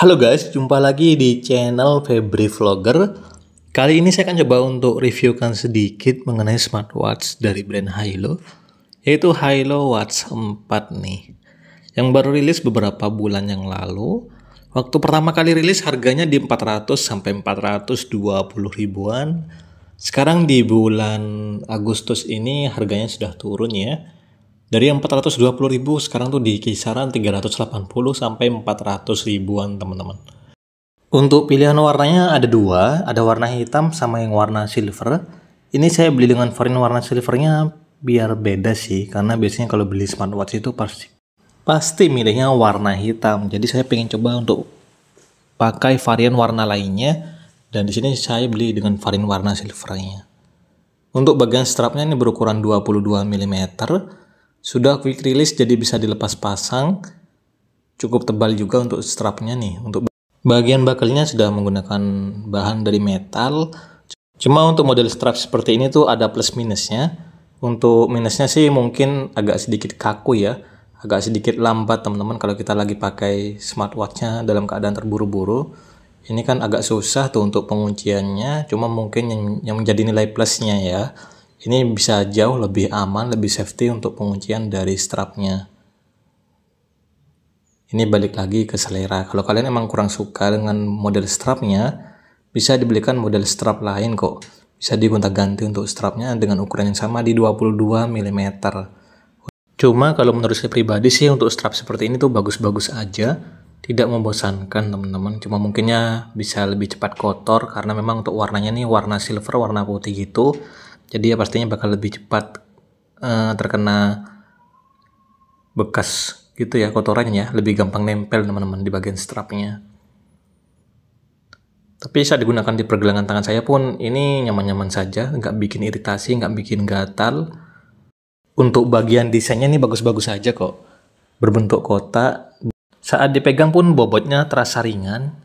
Halo guys, jumpa lagi di channel Febri Vlogger. Kali ini saya akan coba untuk reviewkan sedikit mengenai smartwatch dari brand Hilo, yaitu Hilo Watch 4 nih, yang baru rilis beberapa bulan yang lalu. Waktu pertama kali rilis harganya di 400 sampai 420 ribuan. Sekarang di bulan Agustus ini harganya sudah turun ya. Dari yang 420 ribu sekarang tuh di kisaran 380 sampai 400 ribuan teman-teman. Untuk pilihan warnanya ada dua, ada warna hitam sama yang warna silver. Ini saya beli dengan varian warna silvernya biar beda sih, karena biasanya kalau beli smartwatch itu pasti milihnya warna hitam. Jadi saya pengen coba untuk pakai varian warna lainnya, dan di sini saya beli dengan varian warna silvernya. Untuk bagian strapnya ini berukuran 22 mm. Sudah quick release jadi bisa dilepas pasang. Cukup tebal juga untuk strapnya nih. Untuk bagian buckle-nya sudah menggunakan bahan dari metal. Cuma untuk model strap seperti ini tuh ada plus minusnya. Untuk minusnya sih mungkin agak sedikit kaku ya. Agak sedikit lambat teman-teman kalau kita lagi pakai smartwatch-nya dalam keadaan terburu-buru. Ini kan agak susah tuh untuk pengunciannya. Cuma mungkin yang menjadi nilai plusnya ya, ini bisa jauh lebih aman, lebih safety untuk penguncian dari strapnya. Ini balik lagi ke selera. Kalau kalian emang kurang suka dengan model strapnya, bisa dibelikan model strap lain kok. Bisa digonta-ganti untuk strapnya dengan ukuran yang sama di 22 mm. Cuma kalau menurut saya pribadi sih untuk strap seperti ini tuh bagus-bagus aja. Tidak membosankan teman-teman. Cuma mungkinnya bisa lebih cepat kotor karena memang untuk warnanya nih warna silver, warna putih gitu. Jadi ya pastinya bakal lebih cepat terkena bekas gitu ya, kotorannya lebih gampang nempel teman-teman di bagian strapnya. Tapi saat digunakan di pergelangan tangan saya pun ini nyaman-nyaman saja, nggak bikin iritasi, nggak bikin gatal. Untuk bagian desainnya ini bagus-bagus saja kok, berbentuk kotak. Saat dipegang pun bobotnya terasa ringan.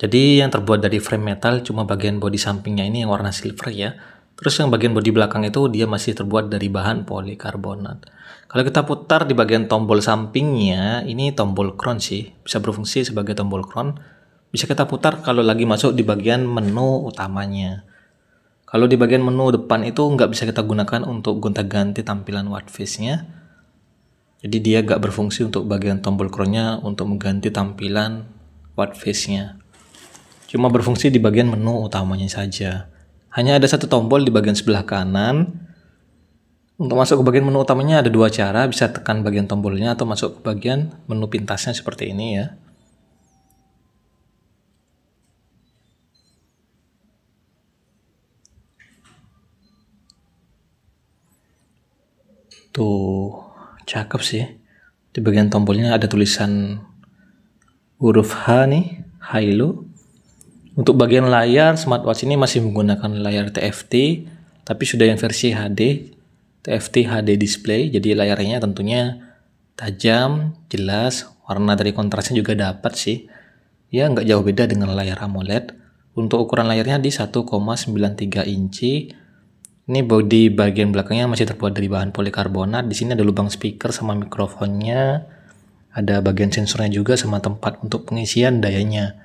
Jadi yang terbuat dari frame metal, cuma bagian bodi sampingnya ini yang warna silver ya. Terus yang bagian bodi belakang itu dia masih terbuat dari bahan polikarbonat. Kalau kita putar di bagian tombol sampingnya, ini tombol crown sih, bisa berfungsi sebagai tombol crown. Bisa kita putar kalau lagi masuk di bagian menu utamanya. Kalau di bagian menu depan itu nggak bisa kita gunakan untuk gonta-ganti tampilan watch face-nya. Jadi dia nggak berfungsi untuk bagian tombol crown-nya untuk mengganti tampilan watch face-nya. Cuma berfungsi di bagian menu utamanya saja. Hanya ada satu tombol di bagian sebelah kanan. Untuk masuk ke bagian menu utamanya ada dua cara, bisa tekan bagian tombolnya atau masuk ke bagian menu pintasnya seperti ini ya. Tuh, cakep sih. Di bagian tombolnya ada tulisan huruf H nih, Hilo. Untuk bagian layar, smartwatch ini masih menggunakan layar TFT, tapi sudah yang versi HD, TFT HD display, jadi layarnya tentunya tajam, jelas, warna dari kontrasnya juga dapat sih. Ya nggak jauh beda dengan layar AMOLED. Untuk ukuran layarnya di 1,93 inci. Ini bodi bagian belakangnya masih terbuat dari bahan polikarbonat. Di sini ada lubang speaker sama mikrofonnya. Ada bagian sensornya juga sama tempat untuk pengisian dayanya.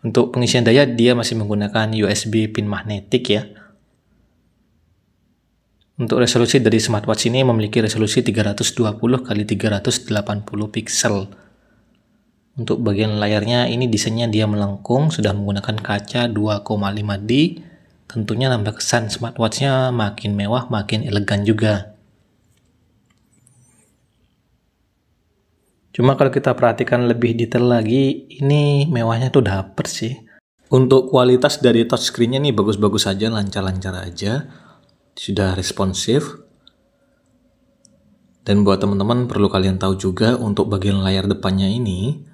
Untuk pengisian daya dia masih menggunakan USB pin magnetik ya. Untuk resolusi dari smartwatch ini memiliki resolusi 320 x 380 pixel. Untuk bagian layarnya ini desainnya dia melengkung, sudah menggunakan kaca 2,5D. Tentunya nambah kesan smartwatchnya makin mewah, makin elegan juga. Cuma kalau kita perhatikan lebih detail lagi, ini mewahnya tuh dapet sih. Untuk kualitas dari touchscreen-nya nih bagus-bagus aja, lancar-lancar aja. Sudah responsif. Dan buat teman-teman perlu kalian tahu juga untuk bagian layar depannya ini,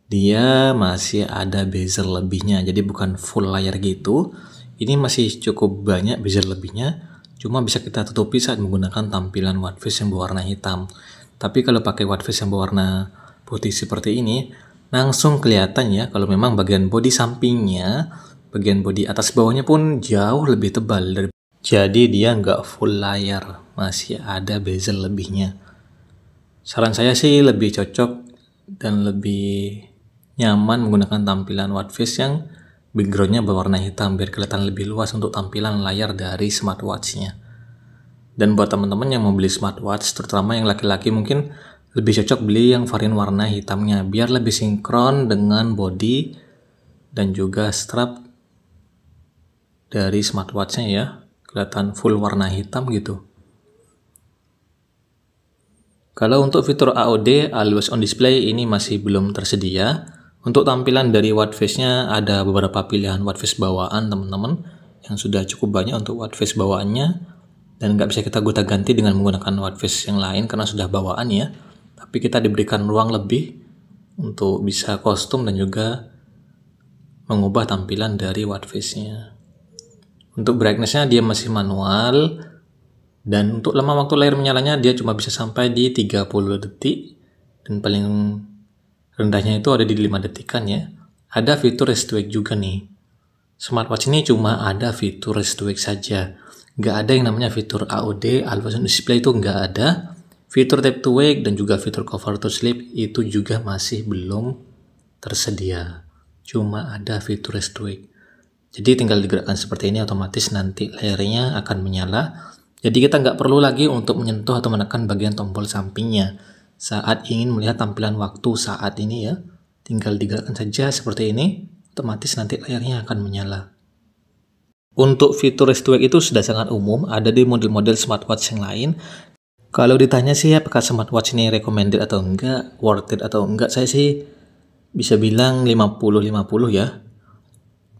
dia masih ada bezel lebihnya. Jadi bukan full layar gitu. Ini masih cukup banyak bezel lebihnya. Cuma bisa kita tutupi saat menggunakan tampilan watch face yang berwarna hitam. Tapi kalau pakai watch face yang berwarna putih seperti ini, langsung kelihatan ya kalau memang bagian bodi sampingnya, bagian bodi atas bawahnya pun jauh lebih tebal. Jadi dia nggak full layar, masih ada bezel lebihnya. Saran saya sih lebih cocok dan lebih nyaman menggunakan tampilan watchface yang backgroundnya berwarna hitam biar kelihatan lebih luas untuk tampilan layar dari smartwatch-nya. Dan buat teman-teman yang mau beli smartwatch, terutama yang laki-laki, mungkin lebih cocok beli yang varian warna hitamnya biar lebih sinkron dengan body dan juga strap dari smartwatch-nya ya. Kelihatan full warna hitam gitu. Kalau untuk fitur AOD, Always On Display, ini masih belum tersedia. Untuk tampilan dari watchface-nya ada beberapa pilihan watchface bawaan teman-teman yang sudah cukup banyak untuk watchface bawaannya, dan nggak bisa kita gonta-ganti dengan menggunakan watchface yang lain karena sudah bawaan ya. Tapi kita diberikan ruang lebih untuk bisa kostum dan juga mengubah tampilan dari watchface-nya. Untuk brightness-nya dia masih manual. Dan untuk lama waktu layar menyalanya dia cuma bisa sampai di 30 detik. Dan paling rendahnya itu ada di 5 detikan ya. Ada fitur rest to wake juga nih. Smartwatch ini cuma ada fitur rest to wake saja. Nggak ada yang namanya fitur AOD, Always On Display itu nggak ada. Fitur tap to wake dan juga fitur cover to sleep itu juga masih belum tersedia. Cuma ada fitur rest to wake. Jadi tinggal digerakkan seperti ini, otomatis nanti layarnya akan menyala. Jadi kita nggak perlu lagi untuk menyentuh atau menekan bagian tombol sampingnya saat ingin melihat tampilan waktu saat ini ya. Tinggal digerakkan saja seperti ini, otomatis nanti layarnya akan menyala. Untuk fitur rest to wake itu sudah sangat umum, ada di model-model smartwatch yang lain. Kalau ditanya sih apakah smartwatch ini recommended atau enggak, worth it atau enggak, saya sih bisa bilang 50-50 ya.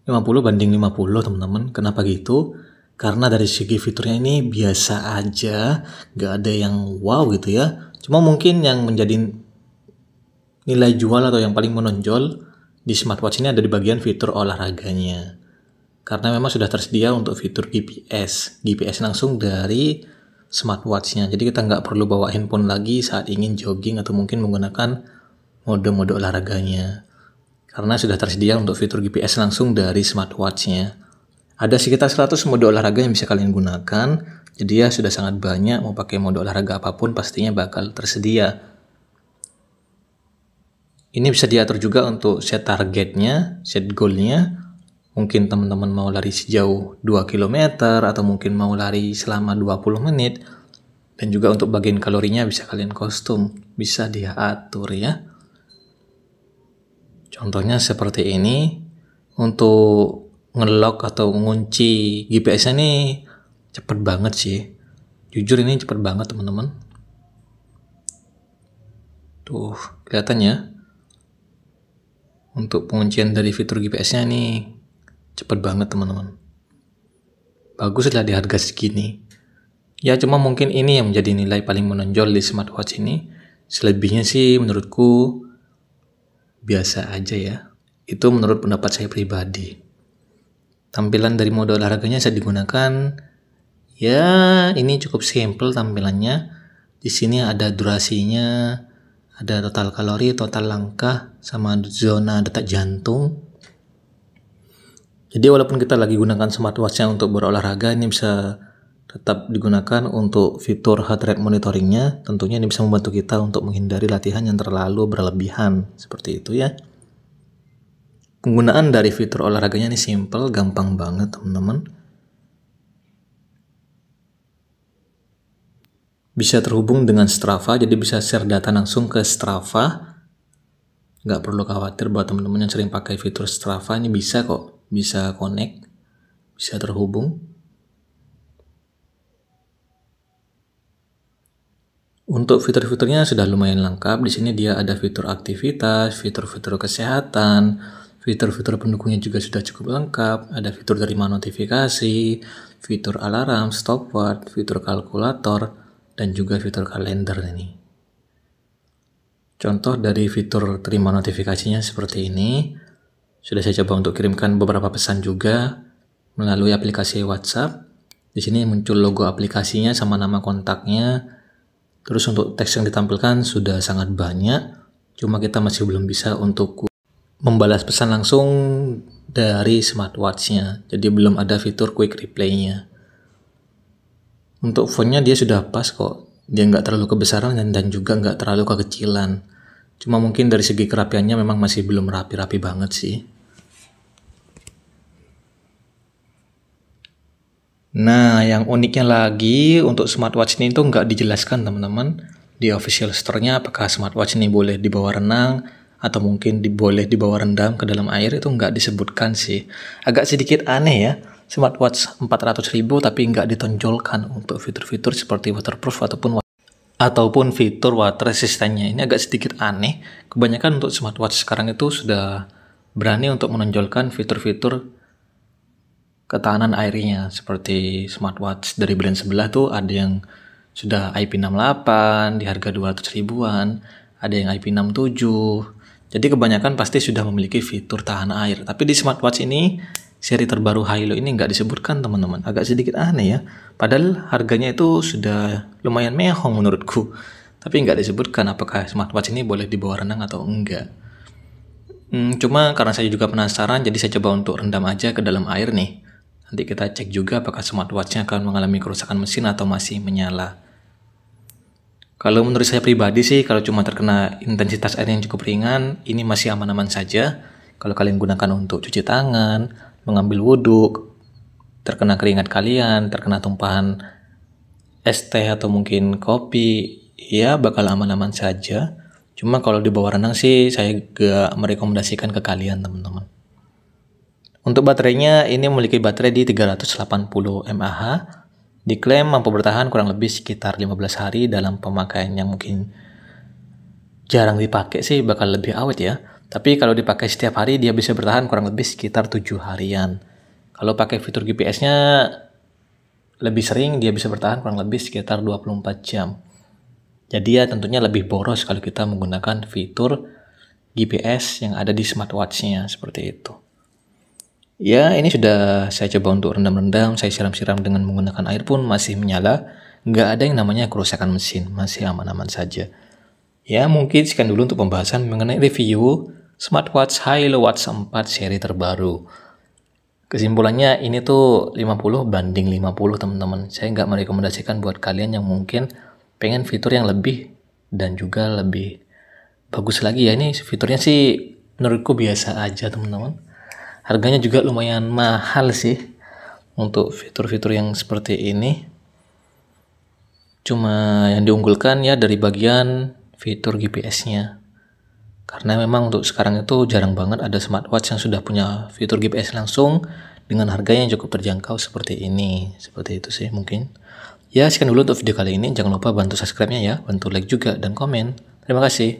50 banding 50 teman-teman. Kenapa gitu? Karena dari segi fiturnya ini biasa aja, nggak ada yang wow gitu ya. Cuma mungkin yang menjadi nilai jual atau yang paling menonjol di smartwatch ini ada di bagian fitur olahraganya. Karena memang sudah tersedia untuk fitur GPS langsung dari smartwatch-nya. Jadi kita nggak perlu bawa handphone lagi saat ingin jogging atau mungkin menggunakan mode-mode olahraganya. Karena sudah tersedia untuk fitur GPS langsung dari smartwatch-nya. Ada sekitar 100 mode olahraga yang bisa kalian gunakan, jadi ya sudah sangat banyak, mau pakai mode olahraga apapun pastinya bakal tersedia. Ini bisa diatur juga untuk set targetnya, set goalnya. Mungkin teman-teman mau lari sejauh 2 km atau mungkin mau lari selama 20 menit. Dan juga untuk bagian kalorinya bisa kalian kostum, bisa diatur ya. Contohnya seperti ini. Untuk ngelock atau ngunci GPS-nya nih cepet banget sih. Jujur ini cepet banget teman-teman. Tuh, kelihatan ya. Untuk penguncian dari fitur GPS-nya nih cepet banget teman-teman. Bagus lah di harga segini. Ya cuma mungkin ini yang menjadi nilai paling menonjol di smartwatch ini. Selebihnya sih menurutku biasa aja ya. Itu menurut pendapat saya pribadi. Tampilan dari mode olahraganya saya digunakan, ya ini cukup simple tampilannya. Di sini ada durasinya, ada total kalori, total langkah, sama zona detak jantung. Jadi walaupun kita lagi gunakan smartwatch-nya untuk berolahraga, ini bisa tetap digunakan untuk fitur heart rate monitoringnya. Tentunya ini bisa membantu kita untuk menghindari latihan yang terlalu berlebihan, seperti itu ya. Penggunaan dari fitur olahraganya ini simple, gampang banget teman-teman. Bisa terhubung dengan Strava, jadi bisa share data langsung ke Strava. Nggak perlu khawatir buat teman-teman yang sering pakai fitur Strava, ini bisa kok, bisa connect, bisa terhubung. Untuk fitur-fiturnya sudah lumayan lengkap. Di sini dia ada fitur aktivitas, fitur-fitur kesehatan. Fitur-fitur pendukungnya juga sudah cukup lengkap. Ada fitur terima notifikasi, fitur alarm, stopwatch, fitur kalkulator, dan juga fitur kalender ini. Contoh dari fitur terima notifikasinya seperti ini. Sudah saya coba untuk kirimkan beberapa pesan juga melalui aplikasi WhatsApp. Di sini muncul logo aplikasinya sama nama kontaknya. Terus untuk teks yang ditampilkan sudah sangat banyak. Cuma kita masih belum bisa untuk membalas pesan langsung dari smartwatch-nya. Jadi belum ada fitur quick reply-nya. Untuk fontnya dia sudah pas kok. Dia nggak terlalu kebesaran dan juga nggak terlalu kekecilan. Cuma mungkin dari segi kerapiannya memang masih belum rapi-rapi banget sih. Nah, yang uniknya lagi untuk smartwatch ini tuh nggak dijelaskan teman-teman di official store-nya apakah smartwatch ini boleh dibawa renang atau mungkin boleh dibawa rendam ke dalam air, itu nggak disebutkan sih. Agak sedikit aneh ya, smartwatch 400.000 tapi nggak ditonjolkan untuk fitur-fitur seperti waterproof ataupun fitur water resistance-nya. Ini agak sedikit aneh. Kebanyakan untuk smartwatch sekarang itu sudah berani untuk menonjolkan fitur-fitur ketahanan airnya, seperti smartwatch dari brand sebelah tuh ada yang sudah IP68 di harga 200 ribuan, ada yang IP67. Jadi kebanyakan pasti sudah memiliki fitur tahan air. Tapi di smartwatch ini, seri terbaru Hilo ini nggak disebutkan teman-teman. Agak sedikit aneh ya. Padahal harganya itu sudah lumayan mehong menurutku. Tapi nggak disebutkan apakah smartwatch ini boleh dibawa renang atau enggak. Cuma karena saya juga penasaran, jadi saya coba untuk rendam aja ke dalam air nih. Nanti kita cek juga apakah smartwatch-nya akan mengalami kerusakan mesin atau masih menyala. Kalau menurut saya pribadi sih, kalau cuma terkena intensitas air yang cukup ringan, ini masih aman-aman saja. Kalau kalian gunakan untuk cuci tangan, mengambil wudhu, terkena keringat kalian, terkena tumpahan es teh atau mungkin kopi, ya bakal aman-aman saja. Cuma kalau dibawa renang sih, saya gak merekomendasikan ke kalian teman-teman. Untuk baterainya, ini memiliki baterai di 380 mAh. Diklaim mampu bertahan kurang lebih sekitar 15 hari dalam pemakaian yang mungkin jarang dipakai sih, bakal lebih awet ya. Tapi kalau dipakai setiap hari, dia bisa bertahan kurang lebih sekitar 7 harian. Kalau pakai fitur GPS-nya lebih sering, dia bisa bertahan kurang lebih sekitar 24 jam. Jadi ya tentunya lebih boros kalau kita menggunakan fitur GPS yang ada di smartwatch-nya, seperti itu. Ya, ini sudah saya coba untuk rendam-rendam, saya siram-siram dengan menggunakan air pun masih menyala. Nggak ada yang namanya kerusakan mesin, masih aman-aman saja. Ya, mungkin sekian dulu untuk pembahasan mengenai review smartwatch Hilo Watch 4 seri terbaru. Kesimpulannya ini tuh 50 banding 50 teman-teman. Saya nggak merekomendasikan buat kalian yang mungkin pengen fitur yang lebih dan juga lebih bagus lagi ya. Ini fiturnya sih menurutku biasa aja teman-teman. Harganya juga lumayan mahal sih untuk fitur-fitur yang seperti ini. Cuma yang diunggulkan ya dari bagian fitur GPS-nya. Karena memang untuk sekarang itu jarang banget ada smartwatch yang sudah punya fitur GPS langsung dengan harga yang cukup terjangkau seperti ini. Seperti itu sih mungkin. Ya, sekian dulu untuk video kali ini. Jangan lupa bantu subscribe-nya ya, bantu like juga dan komen. Terima kasih.